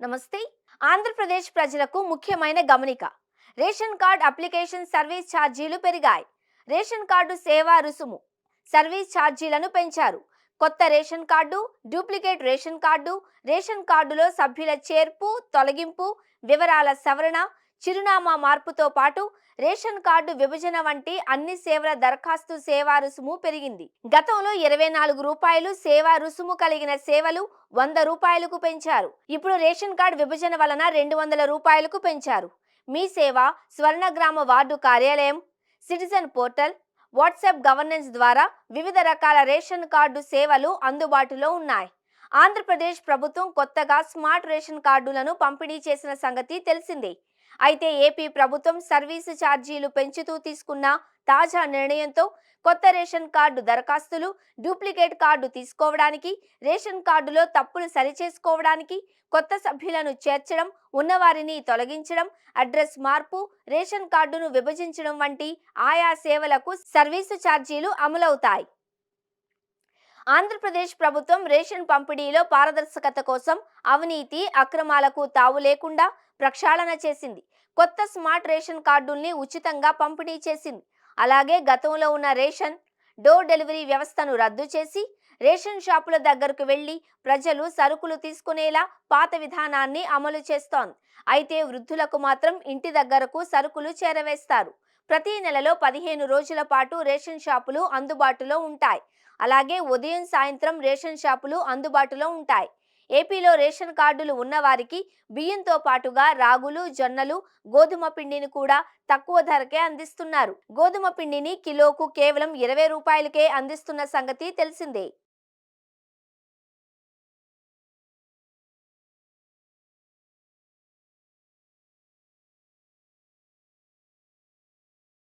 నమస్తే. ఆంధ్రప్రదేశ్ ప్రజలకు ముఖ్యమైన గమనిక. రేషన్ కార్డ్ అప్లికేషన్ సర్వీస్ ఛార్జీలు పెరిగాయి. రేషన్ కార్డు సేవా రుసుము, సర్వీస్ ఛార్జీలను పెంచారు. కొత్త రేషన్ కార్డు, డూప్లికేట్ రేషన్ కార్డులో సభ్యుల చేర్పు, తొలగింపు, వివరాల సవరణ, చిరునామా మార్పుతో పాటు రేషన్ కార్డు విభజన వంటి అన్ని సేవల దరఖాస్తు సేవా రుసుము పెరిగింది. గతంలో 24 రూపాయలు సేవా రుసుము కలిగిన సేవలు 100 రూపాయలకు పెంచారు. ఇప్పుడు రేషన్ కార్డు విభజన వలన 200 రూపాయలకు పెంచారు. మీ సేవ, స్వర్ణగ్రామ వార్డు కార్యాలయం, సిటిజన్ పోర్టల్, వాట్సాప్ గవర్నెన్స్ ద్వారా వివిధ రకాల రేషన్ కార్డు సేవలు అందుబాటులో ఉన్నాయి. ఆంధ్రప్రదేశ్ ప్రభుత్వం కొత్తగా స్మార్ట్ రేషన్ కార్డులను పంపిణీ చేసిన సంగతి తెలిసిందే. అయితే ఏపీ ప్రభుత్వం సర్వీసు ఛార్జీలు పెంచుతూ తీసుకున్న తాజా నిర్ణయంతో కొత్త రేషన్ కార్డు దరఖాస్తులు, డూప్లికేట్ కార్డు తీసుకోవడానికి, రేషన్ కార్డులో తప్పులు సరిచేసుకోవడానికి, కొత్త సభ్యులను చేర్చడం, ఉన్నవారిని తొలగించడం, అడ్రస్ మార్పు, రేషన్ కార్డును విభజించడం వంటి ఆయా సేవలకు సర్వీసు ఛార్జీలు అమలవుతాయి. ఆంధ్రప్రదేశ్ ప్రభుత్వం రేషన్ పంపిణీలో పారదర్శకత కోసం అవినీతి, అక్రమాలకు తావు లేకుండా ప్రక్షాళన చేసింది. కొత్త స్మార్ట్ రేషన్ కార్డుల్ని ఉచితంగా పంపిణీ చేసింది. అలాగే గతంలో ఉన్న రేషన్ డోర్ డెలివరీ వ్యవస్థను రద్దు చేసి రేషన్ షాపుల దగ్గరకు వెళ్లి ప్రజలు సరుకులు తీసుకునేలా పాత విధానాన్ని అమలు చేస్తోంది. అయితే వృద్ధులకు మాత్రం ఇంటి దగ్గరకు సరుకులు చేరవేస్తారు. ప్రతి నెలలో 15 రోజుల పాటు రేషన్ షాపులు అందుబాటులో ఉంటాయి. అలాగే ఉదయం, సాయంత్రం రేషన్ షాపులు అందుబాటులో ఉంటాయి. ఏపీలో రేషన్ కార్డులు ఉన్నవారికి బియ్యంతో పాటుగా రాగులు, జొన్నలు, గోధుమ పిండిని కూడా తక్కువ ధరకే అందిస్తున్నారు. గోధుమ పిండిని కిలోకు కేవలం 20 రూపాయలకే అందిస్తున్న సంగతి తెలిసిందే.